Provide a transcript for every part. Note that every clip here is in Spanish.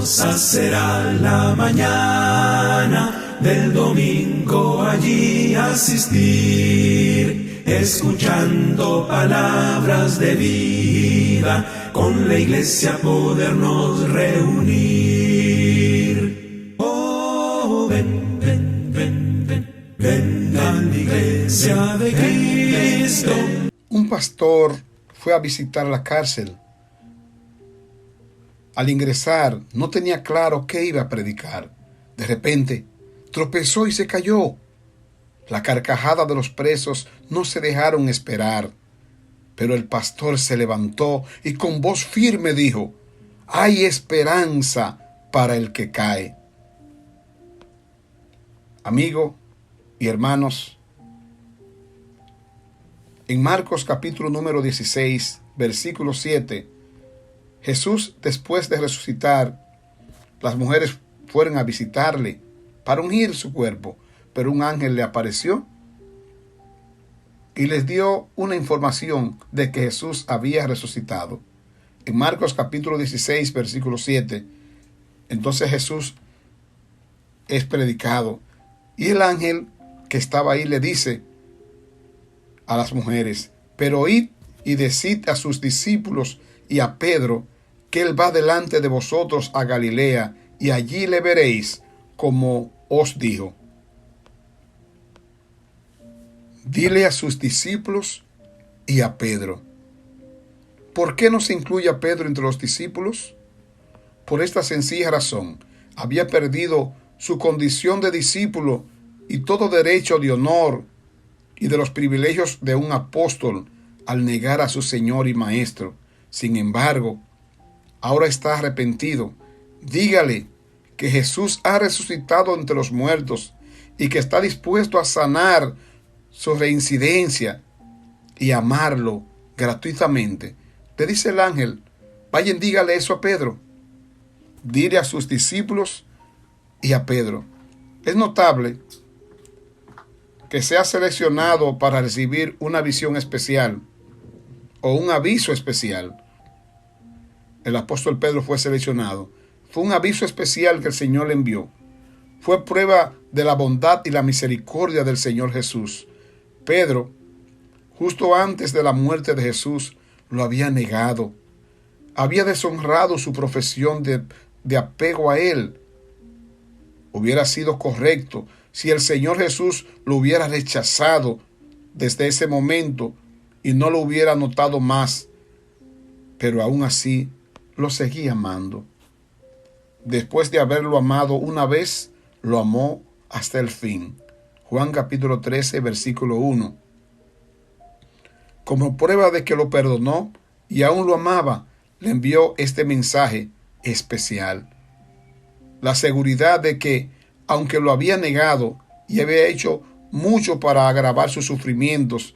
Hermosa será la mañana del domingo, allí asistir, escuchando palabras de vida, con la iglesia podernos reunir. Oh, ven, ven, ven, ven, ven a la iglesia de Cristo. Un pastor fue a visitar la cárcel. Al ingresar, no tenía claro qué iba a predicar. De repente, tropezó y se cayó. La carcajada de los presos no se dejaron esperar. Pero el pastor se levantó y con voz firme dijo: «Hay esperanza para el que cae». Amigo y hermanos, en Marcos capítulo número 16, versículo 7, Jesús, después de resucitar, las mujeres fueron a visitarle para ungir su cuerpo, pero un ángel le apareció y les dio una información de que Jesús había resucitado. En Marcos capítulo 16, versículo 7, entonces Jesús es predicado y el ángel que estaba ahí le dice a las mujeres: «Pero id y decid a sus discípulos y a Pedro que él va delante de vosotros a Galilea, y allí le veréis como os dijo». Dile a sus discípulos y a Pedro. ¿Por qué no se incluye a Pedro entre los discípulos? Por esta sencilla razón: había perdido su condición de discípulo y todo derecho de honor y de los privilegios de un apóstol al negar a su Señor y Maestro. Sin embargo, ahora está arrepentido. Dígale que Jesús ha resucitado entre los muertos y que está dispuesto a sanar su reincidencia y amarlo gratuitamente. Le dice el ángel: vayan, dígale eso a Pedro. Dile a sus discípulos y a Pedro. Es notable que sea seleccionado para recibir una visión especial o un aviso especial. El apóstol Pedro fue seleccionado. Fue un aviso especial que el Señor le envió. Fue prueba de la bondad y la misericordia del Señor Jesús. Pedro, justo antes de la muerte de Jesús, lo había negado. Había deshonrado su profesión de apego a Él. Hubiera sido correcto si el Señor Jesús lo hubiera rechazado desde ese momento y no lo hubiera notado más. Pero aún así, lo seguía amando. Después de haberlo amado una vez, lo amó hasta el fin. Juan capítulo 13, versículo 1. Como prueba de que lo perdonó y aún lo amaba, le envió este mensaje especial. La seguridad de que, aunque lo había negado y había hecho mucho para agravar sus sufrimientos,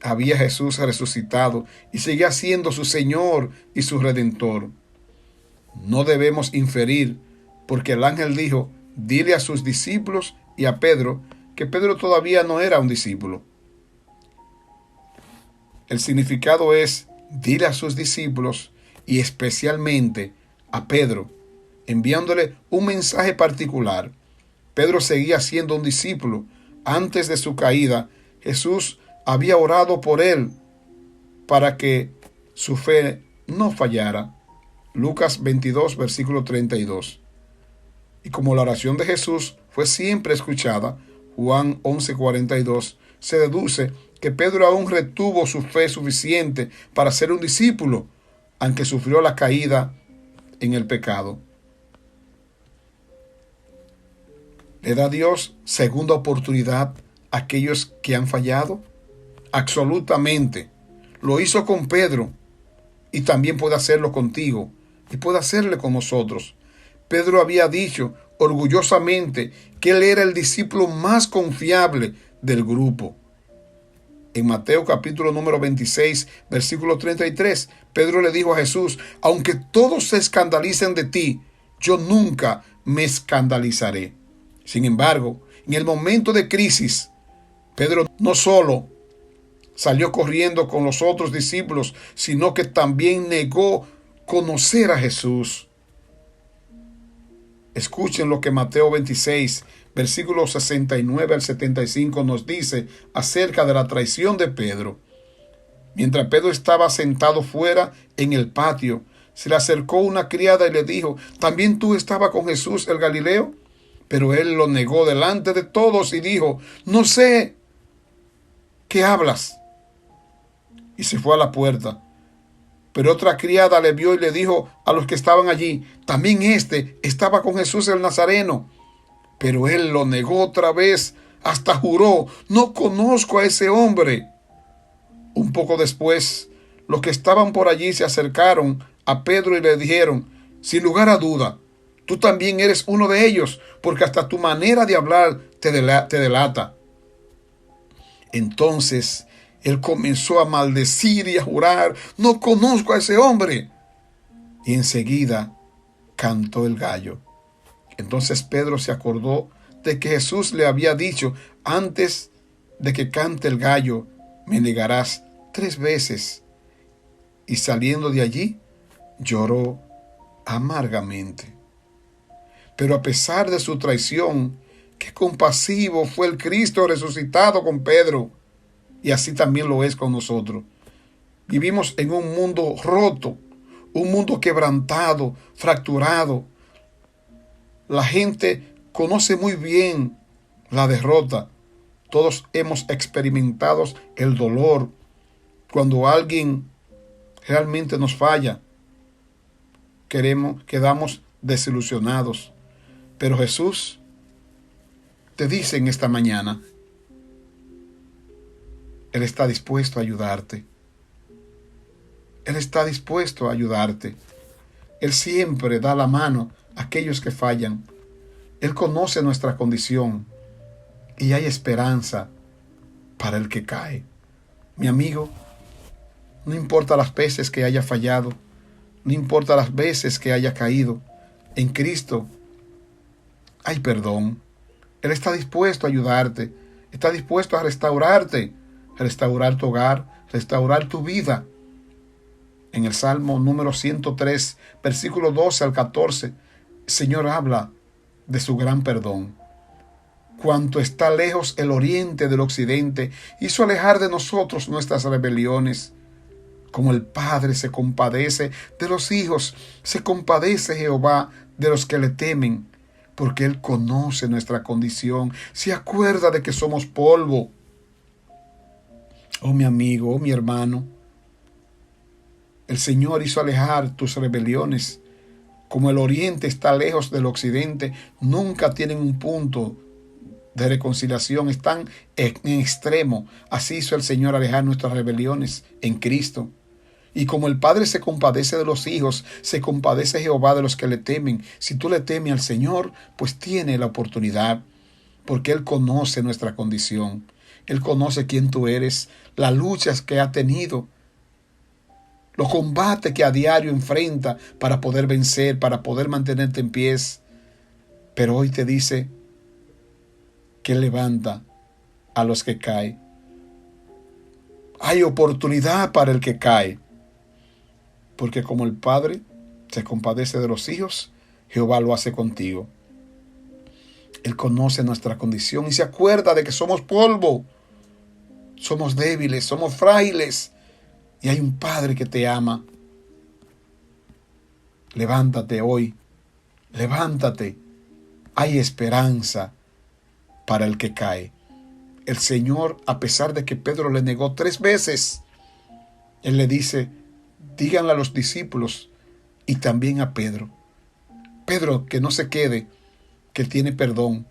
había Jesús resucitado y seguía siendo su Señor y su Redentor. No debemos inferir, porque el ángel dijo: dile a sus discípulos y a Pedro, que Pedro todavía no era un discípulo. El significado es: dile a sus discípulos y especialmente a Pedro, enviándole un mensaje particular. Pedro seguía siendo un discípulo. Antes de su caída, Jesús había orado por él para que su fe no fallara. Lucas 22, versículo 32. Y como la oración de Jesús fue siempre escuchada, Juan 11, 42, se deduce que Pedro aún retuvo su fe suficiente para ser un discípulo, aunque sufrió la caída en el pecado. ¿Le da Dios segunda oportunidad a aquellos que han fallado? Absolutamente. Lo hizo con Pedro y también puede hacerlo contigo y puede hacerle con nosotros. Pedro había dicho orgullosamente que él era el discípulo más confiable del grupo. En Mateo capítulo número 26, versículo 33, Pedro le dijo a Jesús: aunque todos se escandalicen de ti, yo nunca me escandalizaré. Sin embargo, en el momento de crisis, Pedro no solo salió corriendo con los otros discípulos, sino que también negó conocer a Jesús. Escuchen lo que Mateo 26, versículos 69 al 75 nos dice acerca de la traición de Pedro. Mientras Pedro estaba sentado fuera en el patio, se le acercó una criada y le dijo: ¿también tú estabas con Jesús el Galileo? Pero él lo negó delante de todos y dijo: no sé qué hablas. Y se fue a la puerta. Pero otra criada le vio y le dijo a los que estaban allí: también este estaba con Jesús el Nazareno. Pero él lo negó otra vez, hasta juró: no conozco a ese hombre. Un poco después, los que estaban por allí se acercaron a Pedro y le dijeron: sin lugar a duda, tú también eres uno de ellos, porque hasta tu manera de hablar te delata. Entonces él comenzó a maldecir y a jurar: no conozco a ese hombre. Y enseguida cantó el gallo. Entonces Pedro se acordó de que Jesús le había dicho: antes de que cante el gallo, me negarás 3 veces. Y saliendo de allí, lloró amargamente. Pero a pesar de su traición, qué compasivo fue el Cristo resucitado con Pedro. Y así también lo es con nosotros. Vivimos en un mundo roto, un mundo quebrantado, fracturado. La gente conoce muy bien la derrota. Todos hemos experimentado el dolor cuando alguien realmente nos falla. Quedamos desilusionados. Pero Jesús te dice en esta mañana: Él está dispuesto a ayudarte. Él está dispuesto a ayudarte. Él siempre da la mano a aquellos que fallan. Él conoce nuestra condición y hay esperanza para el que cae. Mi amigo, no importa las veces que haya fallado, no importa las veces que haya caído, en Cristo hay perdón. Él está dispuesto a ayudarte, está dispuesto a restaurarte, restaurar tu hogar, restaurar tu vida. En el Salmo número 103, versículo 12 al 14, el Señor habla de su gran perdón. Cuanto está lejos el oriente del occidente, hizo alejar de nosotros nuestras rebeliones. Como el Padre se compadece de los hijos, se compadece Jehová de los que le temen, porque Él conoce nuestra condición, se acuerda de que somos polvo. Oh mi amigo, oh mi hermano, el Señor hizo alejar tus rebeliones. Como el oriente está lejos del occidente, nunca tienen un punto de reconciliación, están en extremo. Así hizo el Señor alejar nuestras rebeliones en Cristo. Y como el Padre se compadece de los hijos, se compadece Jehová de los que le temen. Si tú le temes al Señor, pues tiene la oportunidad, porque Él conoce nuestra condición. Él conoce quién tú eres, las luchas que ha tenido, los combates que a diario enfrenta para poder vencer, para poder mantenerte en pies. Pero hoy te dice que levanta a los que caen. Hay oportunidad para el que cae. Porque como el Padre se compadece de los hijos, Jehová lo hace contigo. Él conoce nuestra condición y se acuerda de que somos polvo. Somos débiles, somos frágiles. Y hay un Padre que te ama. Levántate hoy. Levántate. Hay esperanza para el que cae. El Señor, a pesar de que Pedro le negó 3 veces, Él le dice: díganle a los discípulos y también a Pedro. Pedro, que no se quede, que tiene perdón.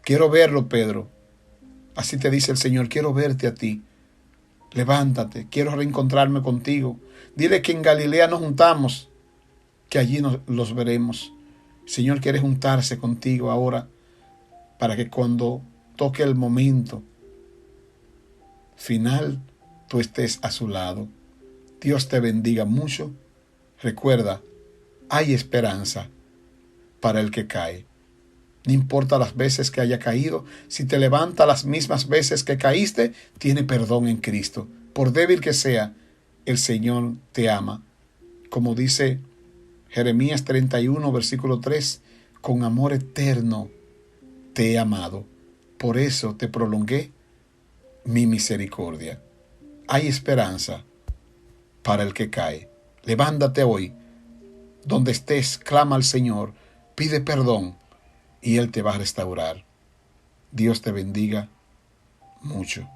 Quiero verlo, Pedro. Así te dice el Señor: quiero verte a ti. Levántate, quiero reencontrarme contigo. Dile que en Galilea nos juntamos, que allí los veremos. El Señor quiere juntarse contigo ahora, para que cuando toque el momento final, tú estés a su lado. Dios te bendiga mucho. Recuerda, hay esperanza para el que cae. No importa las veces que haya caído, si te levanta las mismas veces que caíste, tiene perdón en Cristo. Por débil que sea, el Señor te ama. Como dice Jeremías 31, versículo 3, con amor eterno te he amado, por eso te prolongué mi misericordia. Hay esperanza para el que cae. Levántate hoy, donde estés, clama al Señor, pide perdón y Él te va a restaurar. Dios te bendiga mucho.